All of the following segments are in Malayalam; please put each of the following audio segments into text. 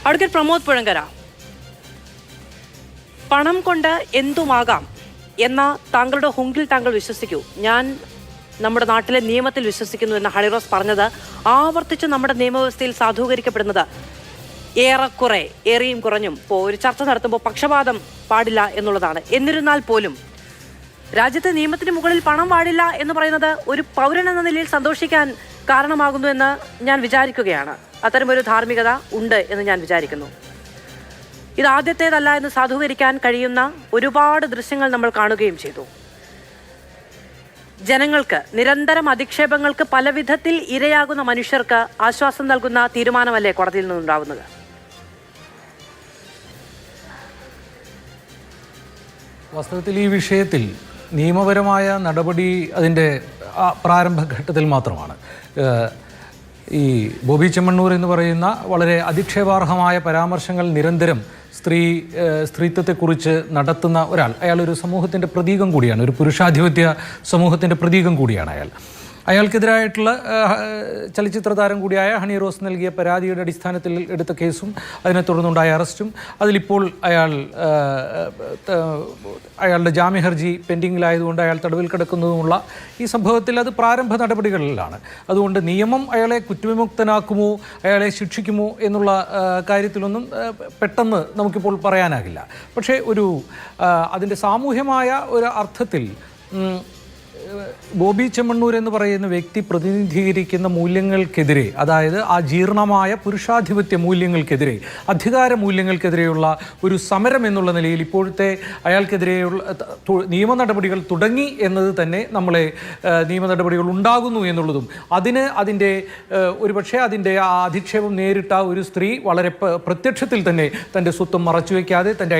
അഡ്വക്കേറ്റ് പ്രമോദ് പുഴങ്കര, പണം കൊണ്ട് എന്തുമാകാം എന്ന താങ്കളുടെ ഹുങ്കിൽ താങ്കൾ വിശ്വസിക്കൂ. ഞാൻ നമ്മുടെ നാട്ടിലെ നിയമത്തിൽ വിശ്വസിക്കുന്നു എന്ന് ഹണിറോസ് പറഞ്ഞത് ആവർത്തിച്ച് നമ്മുടെ നിയമവ്യവസ്ഥയിൽ സാധൂകരിക്കപ്പെടുന്നത് ഏറെക്കുറെ ഏറിയും കുറഞ്ഞും ഇപ്പോൾ ഒരു ചർച്ച നടത്തുമ്പോൾ പക്ഷപാതം പാടില്ല എന്നുള്ളതാണ്. എന്നിരുന്നാൽ പോലും രാജ്യത്തെ നിയമത്തിന് മുകളിൽ പണം പാടില്ല എന്ന് പറയുന്നത് ഒരു പൗരൻ എന്ന നിലയിൽ സന്തോഷിക്കാൻ കാരണമാകുന്നു എന്ന് ഞാൻ വിചാരിക്കുകയാണ്. അത്തരമൊരു ധാർമ്മികത ഉണ്ട് എന്ന് ഞാൻ വിചാരിക്കുന്നു. ഇത് ആദ്യത്തേതല്ല എന്ന് സാധൂകരിക്കാൻ കഴിയുന്ന ഒരുപാട് ദൃശ്യങ്ങൾ നമ്മൾ കാണുകയും ചെയ്തു. ജനങ്ങൾക്ക് നിരന്തരം അധിക്ഷേപങ്ങൾക്ക് പല വിധത്തിൽ ഇരയാകുന്ന മനുഷ്യർക്ക് ആശ്വാസം നൽകുന്ന തീരുമാനമല്ലേ കോടതിയിൽ നിന്നുണ്ടാവുന്നത്? വാസ്തവത്തിൽ ഈ വിഷയത്തിൽ നിയമപരമായ നടപടി അതിൻ്റെ പ്രാരംഭഘട്ടത്തിൽ മാത്രമാണ്. ഈ ബോബി ചെമ്മണ്ണൂർ എന്ന് പറയുന്ന വളരെ അധിക്ഷേപാർഹമായ പരാമർശങ്ങൾ നിരന്തരം സ്ത്രീത്വത്തെക്കുറിച്ച് നടത്തുന്ന ഒരാൾ, അയാളൊരു സമൂഹത്തിൻ്റെ പ്രതീകം കൂടിയാണ്, ഒരു പുരുഷാധിപത്യ സമൂഹത്തിൻ്റെ പ്രതീകം കൂടിയാണ് അയാൾക്കെതിരായിട്ടുള്ള ചലച്ചിത്ര താരം കൂടിയായ ഹണി റോസ് നൽകിയ പരാതിയുടെ അടിസ്ഥാനത്തിൽ എടുത്ത കേസും അതിനെ തുടർന്നുണ്ടായ അറസ്റ്റും അതിലിപ്പോൾ അയാളുടെ ജാമ്യ ഹർജി പെൻഡിങ്ങിലായതുകൊണ്ട് അയാൾ തടവിൽ കിടക്കുന്നതുമുള്ള ഈ സംഭവത്തിൽ അത് പ്രാരംഭ നടപടികളിലാണ്. അതുകൊണ്ട് നിയമം അയാളെ കുറ്റവിമുക്തനാക്കുമോ അയാളെ ശിക്ഷിക്കുമോ എന്നുള്ള കാര്യത്തിലൊന്നും പെട്ടെന്ന് നമുക്കിപ്പോൾ പറയാനാകില്ല. പക്ഷേ അതിൻ്റെ സാമൂഹ്യമായ ഒരു അർത്ഥത്തിൽ ബോബി ചെമ്മണ്ണൂർ എന്ന് പറയുന്ന വ്യക്തി പ്രതിനിധീകരിക്കുന്ന മൂല്യങ്ങൾക്കെതിരെ, അതായത് ആ ജീർണമായ പുരുഷാധിപത്യ മൂല്യങ്ങൾക്കെതിരെ, അധികാര മൂല്യങ്ങൾക്കെതിരെയുള്ള ഒരു സമരം എന്നുള്ള നിലയിൽ ഇപ്പോഴത്തെ അയാൾക്കെതിരെയുള്ള നിയമ നടപടികൾ തുടങ്ങി എന്നത് തന്നെ നമ്മളെ നിയമ നടപടികൾ ഉണ്ടാകുന്നു എന്നുള്ളതും അതിൻ്റെ ഒരുപക്ഷെ അതിൻ്റെ ആ അധിക്ഷേപം നേരിട്ട ഒരു സ്ത്രീ വളരെ പ്രത്യക്ഷത്തിൽ തന്നെ തൻ്റെ സ്വത്വം മറച്ചു വയ്ക്കാതെ തൻ്റെ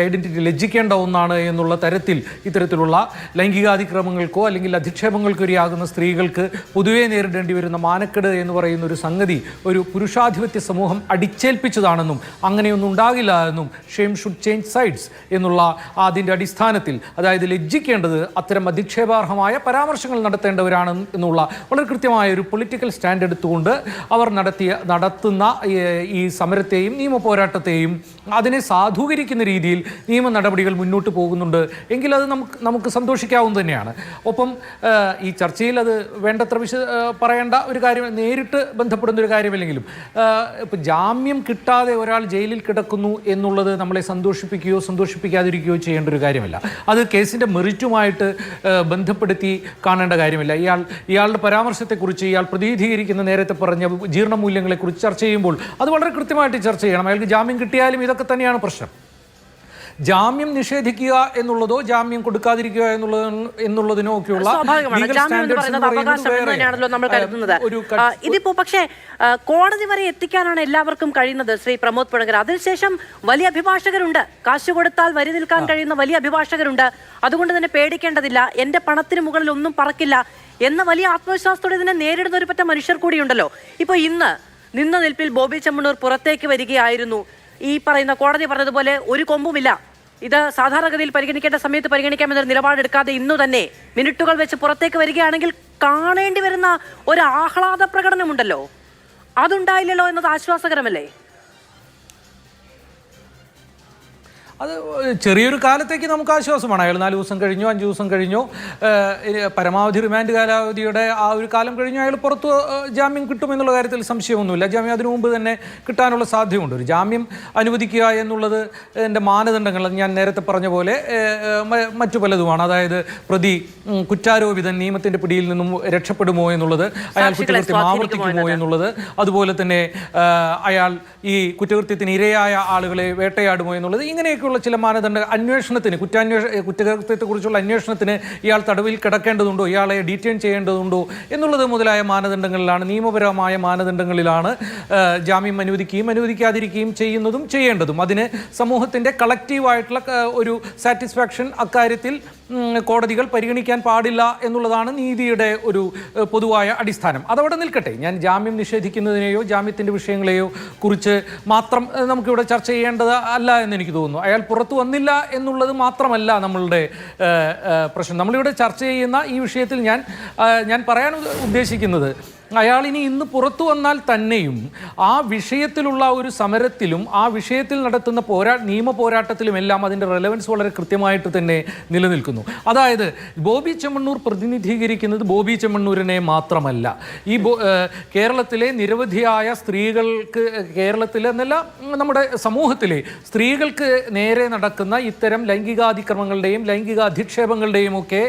ഐഡൻറ്റിറ്റി ലജ്ജിക്കേണ്ട ഒന്നാണ് എന്നുള്ള തരത്തിൽ ഇത്തരത്തിലുള്ള ലൈംഗികാതിക്രമങ്ങൾക്കോ അല്ലെങ്കിൽ അധിക്ഷേപങ്ങൾക്കോ ഇരയാകുന്ന സ്ത്രീകൾക്ക് പൊതുവെ നേരിടേണ്ടി വരുന്ന മാനക്കേട് എന്ന് പറയുന്ന ഒരു സംഗതി ഒരു പുരുഷാധിപത്യ സമൂഹം അടിച്ചേൽപ്പിച്ചതാണെന്നും അങ്ങനെയൊന്നും ഉണ്ടാകില്ല എന്നും ഷെയിം ഷുഡ് ചേഞ്ച് സൈഡ്സ് എന്നുള്ള അതിൻ്റെ അടിസ്ഥാനത്തിൽ, അതായത് ലജ്ജിക്കേണ്ടത് അത്തരം അധിക്ഷേപാർഹമായ പരാമർശങ്ങൾ നടത്തേണ്ടവരാണ് എന്നുള്ള വളരെ കൃത്യമായ ഒരു പൊളിറ്റിക്കൽ സ്റ്റാൻഡ് എടുത്തുകൊണ്ട് അവർ നടത്തുന്ന ഈ സമരത്തെയും നിയമ പോരാട്ടത്തെയും അതിനെ സാധൂകരിക്കുന്ന രീതിയിൽ നിയമ നടപടികൾ മുന്നോട്ട് പോകുന്നുണ്ട് എങ്കിൽ അത് നമുക്ക് സന്തോഷിക്കാവുന്ന തന്നെയാണ്. ഒപ്പം ഈ ചർച്ചയിൽ അത് വേണ്ടത്ര പറയേണ്ട ഒരു കാര്യം, നേരിട്ട് ബന്ധപ്പെടുന്ന ഒരു കാര്യമല്ലെങ്കിലും ഇപ്പം ജാമ്യം കിട്ടാതെ ഒരാൾ ജയിലിൽ കിടക്കുന്നു എന്നുള്ളത് നമ്മളെ സന്തോഷിപ്പിക്കുകയോ സന്തോഷിപ്പിക്കാതിരിക്കുകയോ ചെയ്യേണ്ട ഒരു കാര്യമല്ല. അത് കേസിൻ്റെ മെറിറ്റുമായിട്ട് ബന്ധപ്പെടുത്തി കാണേണ്ട കാര്യമില്ല. ഇയാളുടെ പരാമർശത്തെക്കുറിച്ച്, ഇയാൾ പ്രതിനിധീകരിക്കുന്ന നേരത്തെ പറഞ്ഞ ജീർണമൂല്യങ്ങളെക്കുറിച്ച് ചർച്ച ചെയ്യുമ്പോൾ അത് വളരെ കൃത്യമായിട്ട് ചർച്ച ചെയ്യണം. അയാൾക്ക് ജാമ്യം കിട്ടിയാലും ഇതൊക്കെ തന്നെയാണ് പ്രശ്നം. ജാമ്യം നിഷേധിക്കുക എന്നുള്ളതോ ജാമ്യം കൊടുക്കാതിരിക്കുക എന്നുള്ളതിനോ ഒക്കെയുള്ള ഇതിപ്പോ പക്ഷേ കോടതി വരെ എത്തിക്കാനാണ് എല്ലാവർക്കും കഴിയുന്നത്. ശ്രീ പ്രമോദ് പുഴങ്കര, അതിനുശേഷം വലിയ അഭിഭാഷകരുണ്ട്, കാശ് കൊടുത്താൽ വരി നിൽക്കാൻ കഴിയുന്ന വലിയ അഭിഭാഷകരുണ്ട്. അതുകൊണ്ട് തന്നെ പേടിക്കേണ്ടതില്ല, എന്റെ പണത്തിന് മുകളിൽ ഒന്നും പറക്കില്ല എന്ന വലിയ ആത്മവിശ്വാസത്തോടെ ഇതിനെ നേരിടുന്ന ഒരു പറ്റ മനുഷ്യർ കൂടിയുണ്ടല്ലോ. ഇപ്പൊ ഇന്ന് നിന്ന നിൽപ്പിൽ ബോബി ചെമ്മണ്ണൂർ പുറത്തേക്ക് വരികയായിരുന്നു. ഈ പറയുന്ന കോടതി പറഞ്ഞതുപോലെ ഒരു കൊമ്പുമില്ല, ഇത് സാധാരണഗതിയിൽ പരിഗണിക്കേണ്ട സമയത്ത് പരിഗണിക്കാമെന്നൊരു നിലപാടെടുക്കാതെ ഇന്നു തന്നെ മിനിറ്റുകൾ വെച്ച് പുറത്തേക്ക് വരികയാണെങ്കിൽ കാണേണ്ടി വരുന്ന ഒരു ആഹ്ലാദ പ്രകടനമുണ്ടല്ലോ, അതുണ്ടായില്ലല്ലോ എന്നത് ആശ്വാസകരമല്ലേ? അത് ചെറിയൊരു കാലത്തേക്ക് നമുക്ക് ആശ്വാസമാണ്. അയാൾ 4 ദിവസം കഴിഞ്ഞോ 5 ദിവസം കഴിഞ്ഞോ പരമാവധി റിമാൻഡ് കാലാവധിയുടെ ആ ഒരു കാലം കഴിഞ്ഞോ അയാൾ പുറത്ത് ജാമ്യം കിട്ടുമെന്നുള്ള കാര്യത്തിൽ സംശയമൊന്നുമില്ല. ജാമ്യം അതിനു മുമ്പ് തന്നെ കിട്ടാനുള്ള സാധ്യതയുണ്ട്. ഒരു ജാമ്യം അനുവദിക്കുക എന്നുള്ളത് എൻ്റെ മാനദണ്ഡങ്ങൾ ഞാൻ നേരത്തെ പറഞ്ഞ പോലെ മറ്റു പലതുമാണ്. അതായത് പ്രതി കുറ്റാരോപിതൻ നിയമത്തിൻ്റെ പിടിയിൽ നിന്നും രക്ഷപ്പെടുമോ എന്നുള്ളത്, അയാൾ കുറ്റകൃത്യം ആവർത്തിക്കുമോ എന്നുള്ളത്, അതുപോലെ തന്നെ അയാൾ ഈ കുറ്റകൃത്യത്തിന് ഇരയായ ആളുകളെ വേട്ടയാടുമോ എന്നുള്ളത്, ഇങ്ങനെയൊക്കെ ചില മാനദണ്ഡ അന്വേഷണത്തിന് കുറ്റകൃത്യത്തെക്കുറിച്ചുള്ള അന്വേഷണത്തിന് ഇയാൾ തടവിൽ കിടക്കേണ്ടതുണ്ടോ, ഇയാളെ ഡീറ്റെയിൻ ചെയ്യേണ്ടതുണ്ടോ എന്നുള്ളത് മുതലായ മാനദണ്ഡങ്ങളിലാണ്, നിയമപരമായ മാനദണ്ഡങ്ങളിലാണ് ജാമ്യം അനുവദിക്കുകയും അനുവദിക്കാതിരിക്കുകയും ചെയ്യുന്നതും ചെയ്യേണ്ടതും. അതിന് സമൂഹത്തിൻ്റെ കളക്റ്റീവായിട്ടുള്ള ഒരു സാറ്റിസ്ഫാക്ഷൻ അക്കാര്യത്തിൽ കോടതികൾ പരിഗണിക്കാൻ പാടില്ല എന്നുള്ളതാണ് നീതിയുടെ ഒരു പൊതുവായ അടിസ്ഥാനം. അതവിടെ നിൽക്കട്ടെ. ഞാൻ ജാമ്യം നിഷേധിക്കുന്നതിനെയോ ജാമ്യത്തിൻ്റെ വിഷയങ്ങളെയോ കുറിച്ച് മാത്രം നമുക്കിവിടെ ചർച്ച ചെയ്യേണ്ടത് അല്ല എന്ന് എനിക്ക് തോന്നുന്നു. അയാൾ പുറത്തു വന്നില്ല എന്നുള്ളത് മാത്രമല്ല നമ്മളുടെ പ്രശ്നം. നമ്മളിവിടെ ചർച്ച ചെയ്യുന്ന ഈ വിഷയത്തിൽ ഞാൻ പറയാൻ ഉദ്ദേശിക്കുന്നത് അയാൾ ഇനി ഇന്ന് പുറത്തു വന്നാൽ തന്നെയും ആ വിഷയത്തിലുള്ള ഒരു സമരത്തിലും ആ വിഷയത്തിൽ നടത്തുന്ന നിയമ പോരാട്ടത്തിലും എല്ലാം അതിൻ്റെ റെലവൻസ് വളരെ കൃത്യമായിട്ട് തന്നെ നിലനിൽക്കുന്നു. അതായത് ബോബി ചെമ്മണ്ണൂർ പ്രതിനിധീകരിക്കുന്നത് ബോബി ചെമ്മണ്ണൂരിനെ മാത്രമല്ല, ഈ കേരളത്തിലെ നിരവധിയായ സ്ത്രീകൾക്ക്, കേരളത്തിലെ എന്നല്ല നമ്മുടെ സമൂഹത്തിലെ സ്ത്രീകൾക്ക് നേരെ നടക്കുന്ന ഇത്തരം ലൈംഗികാതിക്രമങ്ങളുടെയും ലൈംഗിക അധിക്ഷേപങ്ങളുടെയും ഒക്കെ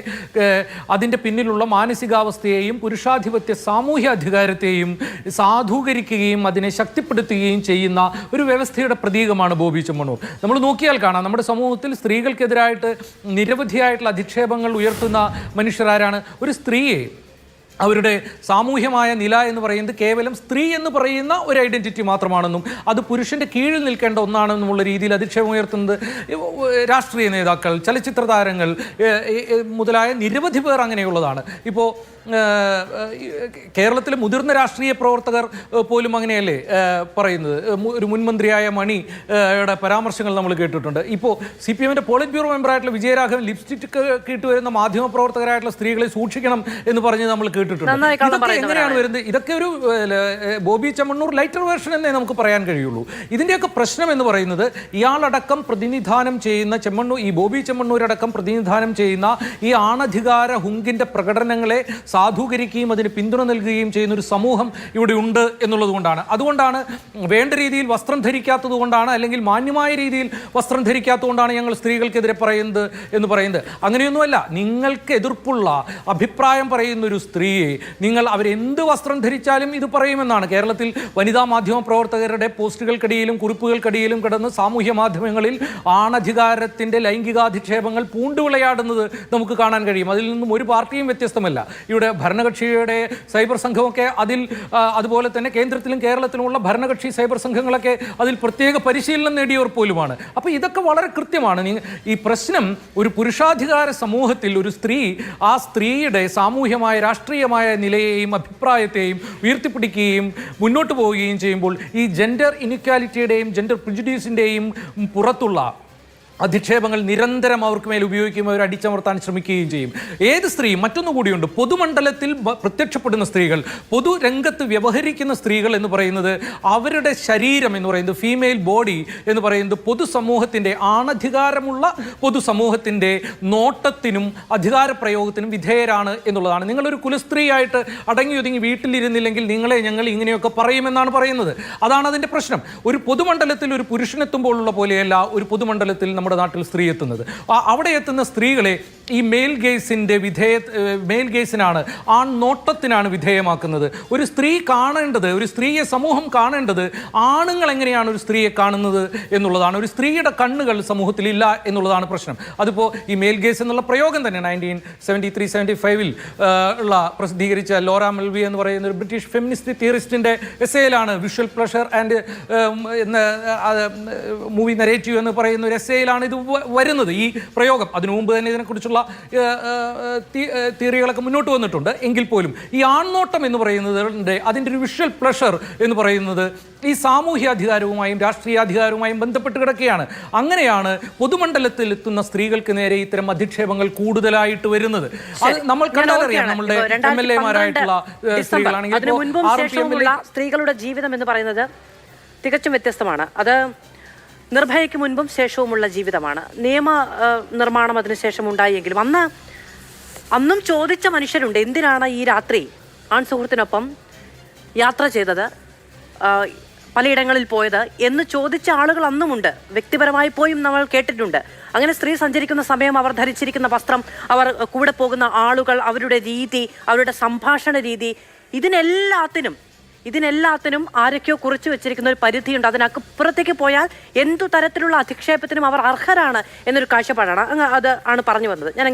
അതിൻ്റെ പിന്നിലുള്ള മാനസികാവസ്ഥയെയും പുരുഷാധിപത്യ സാമൂഹ്യ അധികാരത്തെയും സാധൂകരിക്കുകയും അതിനെ ശക്തിപ്പെടുത്തുകയും ചെയ്യുന്ന ഒരു വ്യവസ്ഥയുടെ പ്രതീകമാണ് ബോബി ചെമ്മണ്ണൂർ. നമ്മൾ നോക്കിയാൽ കാണാം, നമ്മുടെ സമൂഹത്തിൽ സ്ത്രീകൾക്കെതിരായിട്ട് നിരവധിയായിട്ടുള്ള അധിക്ഷേപങ്ങൾ ഉയർത്തുന്ന മനുഷ്യരാരാണ്? ഒരു സ്ത്രീയെ അവരുടെ സാമൂഹ്യമായ നില എന്ന് പറയുന്നത് കേവലം സ്ത്രീ എന്ന് പറയുന്ന ഒരു ഐഡൻറ്റിറ്റി മാത്രമാണെന്നും അത് പുരുഷൻ്റെ കീഴിൽ നിൽക്കേണ്ട ഒന്നാണെന്നുമുള്ള രീതിയിൽ അധിക്ഷേപം ഉയർത്തുന്നത് രാഷ്ട്രീയ നേതാക്കൾ, ചലച്ചിത്ര താരങ്ങൾ മുതലായ നിരവധി പേർ അങ്ങനെയുള്ളതാണ്. ഇപ്പോൾ കേരളത്തിലെ മുതിർന്ന രാഷ്ട്രീയ പ്രവർത്തകർ പോലും അങ്ങനെയല്ലേ പറയുന്നത്? ഒരു മുൻമന്ത്രിയായ മണിയുടെ പരാമർശങ്ങൾ നമ്മൾ കേട്ടിട്ടുണ്ട്. ഇപ്പോൾ CPM-ൻ്റെ പോളിറ്റ് ബ്യൂറോ മെമ്പറായിട്ടുള്ള വിജയരാഘവൻ ലിപ്സ്റ്റിക് ഇട്ട് വരുന്ന മാധ്യമ പ്രവർത്തകരായിട്ടുള്ള സ്ത്രീകളെ സൂക്ഷിക്കണം എന്ന് പറഞ്ഞ് നമ്മൾ കേട്ടിട്ടുണ്ട്. ഇതൊക്കെ എങ്ങനെയാണ് വരുന്നത്? ഇതൊക്കെ ഒരു ബോബി ചെമ്മണ്ണൂർ ലൈറ്റർ വേർഷൻ എന്നേ നമുക്ക് പറയാൻ കഴിയുള്ളൂ. ഇതിൻ്റെയൊക്കെ പ്രശ്നം എന്ന് പറയുന്നത് ഇയാളടക്കം പ്രതിനിധാനം ചെയ്യുന്ന ഈ ബോബി ചെമ്മണ്ണൂരടക്കം പ്രതിനിധാനം ചെയ്യുന്ന ഈ ആണധികാര ഹുങ്കിൻ്റെ പ്രകടനങ്ങളെ സാധൂകരിക്കുകയും അതിന് പിന്തുണ നൽകുകയും ചെയ്യുന്ന ഒരു സമൂഹം ഇവിടെ ഉണ്ട് എന്നുള്ളത് കൊണ്ടാണ്. അതുകൊണ്ടാണ് വേണ്ട രീതിയിൽ വസ്ത്രം ധരിക്കാത്തത് കൊണ്ടാണ്, അല്ലെങ്കിൽ മാന്യമായ രീതിയിൽ വസ്ത്രം ധരിക്കാത്തത് കൊണ്ടാണ് ഞങ്ങൾ സ്ത്രീകൾക്കെതിരെ പറയുന്നത് എന്ന് പറയുന്നത്. അങ്ങനെയൊന്നുമല്ല. നിങ്ങൾക്ക് എതിർപ്പുള്ള അഭിപ്രായം പറയുന്ന ഒരു സ്ത്രീയെ നിങ്ങൾ അവരെന്ത് വസ്ത്രം ധരിച്ചാലും ഇത് പറയുമെന്നാണ്. കേരളത്തിൽ വനിതാ മാധ്യമ പ്രവർത്തകരുടെ പോസ്റ്റുകൾക്കിടയിലും കുറിപ്പുകൾക്കിടയിലും കിടന്ന് സാമൂഹ്യ മാധ്യമങ്ങളിൽ ആണധികാരത്തിൻ്റെ ലൈംഗികാധിക്ഷേപങ്ങൾ പൂണ്ടുവിളയാടുന്നത് നമുക്ക് കാണാൻ കഴിയും. അതിൽ നിന്നും ഒരു പാർട്ടിയും വ്യത്യസ്തമല്ല. ഇവിടെ ഭരണകക്ഷിയുടെ സൈബർ സംഘമൊക്കെ അതുപോലെ തന്നെ കേന്ദ്രത്തിലും കേരളത്തിലുമുള്ള ഭരണകക്ഷി സൈബർ സംഘങ്ങളൊക്കെ അതിൽ പ്രത്യേക പരിശീലനം നേടിയവർ പോലുമാണ്. അപ്പോൾ ഇതൊക്കെ വളരെ കൃത്യമാണ്. ഈ പ്രശ്നം ഒരു പുരുഷാധികാര സമൂഹത്തിൽ ഒരു സ്ത്രീ ആ സ്ത്രീയുടെ സാമൂഹ്യമായ രാഷ്ട്രീയമായ നിലയെയും അഭിപ്രായത്തെയും ഉയർത്തിപ്പിടിക്കുകയും മുന്നോട്ട് പോവുകയും ചെയ്യുമ്പോൾ ഈ ജെൻഡർ ഇനിക്വാലിറ്റിയുടെയും ജെൻഡർ പ്രിജുഡീസിൻ്റെയും പുറത്തുള്ള അധിക്ഷേപങ്ങൾ നിരന്തരം അവർക്ക് മേൽ ഉപയോഗിക്കുകയും അവർ അടിച്ചമർത്താൻ ശ്രമിക്കുകയും ചെയ്യും. ഏത് സ്ത്രീയും മറ്റൊന്നു കൂടിയുണ്ട്. പൊതുമണ്ഡലത്തിൽ പ്രത്യക്ഷപ്പെടുന്ന സ്ത്രീകൾ, പൊതുരംഗത്ത് വ്യവഹരിക്കുന്ന സ്ത്രീകൾ എന്ന് പറയുന്നത് അവരുടെ ശരീരം എന്ന് പറയുന്നത് ഫീമെയിൽ ബോഡി എന്ന് പറയുന്നത് പൊതുസമൂഹത്തിൻ്റെ ആണധികാരമുള്ള പൊതുസമൂഹത്തിൻ്റെ നോട്ടത്തിനും അധികാരപ്രയോഗത്തിനും വിധേയരാണ് എന്നുള്ളതാണ്. നിങ്ങളൊരു കുലസ്ത്രീയായിട്ട് അടങ്ങി ഒതുങ്ങി വീട്ടിലിരുന്നില്ലെങ്കിൽ നിങ്ങളെ ഞങ്ങൾ ഇങ്ങനെയൊക്കെ പറയുമെന്നാണ് പറയുന്നത്. അതാണ് അതിൻ്റെ പ്രശ്നം. ഒരു പൊതുമണ്ഡലത്തിൽ ഒരു പുരുഷനെത്തുമ്പോഴുള്ള പോലെയല്ല ഒരു പൊതുമണ്ഡലത്തിൽ നമ്മുടെ നാട്ടിൽ സ്ത്രീ എത്തുന്നത്. അവിടെ എത്തുന്ന സ്ത്രീകളെ ഈ മെയിൽ ഗേസിനാണ്, ആൺ നോട്ടത്തിനാണ് വിധേയമാക്കുന്നത്. ഒരു സ്ത്രീ കാണേണ്ടത്, ഒരു സ്ത്രീയെ സമൂഹം കാണേണ്ടത് ആണുങ്ങൾ എങ്ങനെയാണ് ഒരു സ്ത്രീയെ കാണുന്നത് എന്നുള്ളതാണ്. ഒരു സ്ത്രീയുടെ കണ്ണുകൾ സമൂഹത്തിൽ ഇല്ല എന്നുള്ളതാണ് പ്രശ്നം. അതിപ്പോൾ ഈ മെയിൽ ഗേസ് എന്നുള്ള പ്രയോഗം തന്നെ 1973-75 ഉള്ള പ്രസിദ്ധീകരിച്ച ലോറ മെൽവി എന്ന് പറയുന്ന ഒരു ബ്രിട്ടീഷ് ഫെമിനിസ്റ്റ് തിയറിസ്റ്റിൻ്റെ എസ്സേയിലാണ് visual pleasure and movie narrative എന്ന് പറയുന്ന ഒരു എസ്സേയിലാണ് ഇത് വരുന്നത്, ഈ പ്രയോഗം. അതിനു മുമ്പ് തന്നെ ഇതിനെക്കുറിച്ചുള്ള തിയറികളൊക്കെ മുന്നോട്ട് വന്നിട്ടുണ്ട്. എങ്കിൽ പോലും ഈ ആൺനോട്ടം എന്ന് പറയുന്നത് അതിൻ്റെ ഒരു വിഷ്വൽ പ്ലഷർ എന്ന് പറയുന്നത് ഈ സാമൂഹ്യ അധികാരവുമായും രാഷ്ട്രീയാധികാരവുമായും ബന്ധപ്പെട്ട് കിടക്കുകയാണ്. അങ്ങനെയാണ് പൊതുമണ്ഡലത്തിൽ എത്തുന്ന സ്ത്രീകൾക്ക് നേരെ ഇത്തരം അധിക്ഷേപങ്ങൾ കൂടുതലായിട്ട് വരുന്നത്. അത് നമ്മൾ കണ്ടാലറിയാം. നമ്മളുടെ MLA-മാരായിട്ടുള്ള സ്ത്രീകളാണെങ്കിൽ സ്ത്രീകളുടെ ജീവിതം എന്ന് പറയുന്നത് തികച്ചും വ്യത്യസ്തമാണ്. അത് നിർഭയയ്ക്ക് മുൻപും ശേഷവുമുള്ള ജീവിതമാണ്. നിയമ നിർമ്മാണം അതിനുശേഷം ഉണ്ടായെങ്കിലും അന്നും ചോദിച്ച മനുഷ്യരുണ്ട്, എന്തിനാണ് ഈ രാത്രി ആൺ സുഹൃത്തിനൊപ്പം യാത്ര ചെയ്തത്, പലയിടങ്ങളിൽ പോയത് എന്ന് ചോദിച്ച ആളുകൾ അന്നുമുണ്ട്. വ്യക്തിപരമായി പോയും നമ്മൾ കേട്ടിട്ടുണ്ട്. അങ്ങനെ സ്ത്രീ സഞ്ചരിക്കുന്ന സമയം അവർ ധരിച്ചിരിക്കുന്ന വസ്ത്രം, അവർ കൂടെ പോകുന്ന ആളുകൾ, അവരുടെ രീതി, അവരുടെ സംഭാഷണ രീതി, ഇതിനെല്ലാത്തിനും ആരൊക്കെയോ കുറിച്ചു വെച്ചിരിക്കുന്ന ഒരു പരിധിയുണ്ട്. അതിനപ്പുറത്തേക്ക് പോയാൽ എന്തു തരത്തിലുള്ള അധിക്ഷേപത്തിനും അവർ അർഹരാണ് എന്നൊരു കാഴ്ചപ്പാടാണ്. അത് ആണ് പറഞ്ഞു വന്നത്. ഞാൻ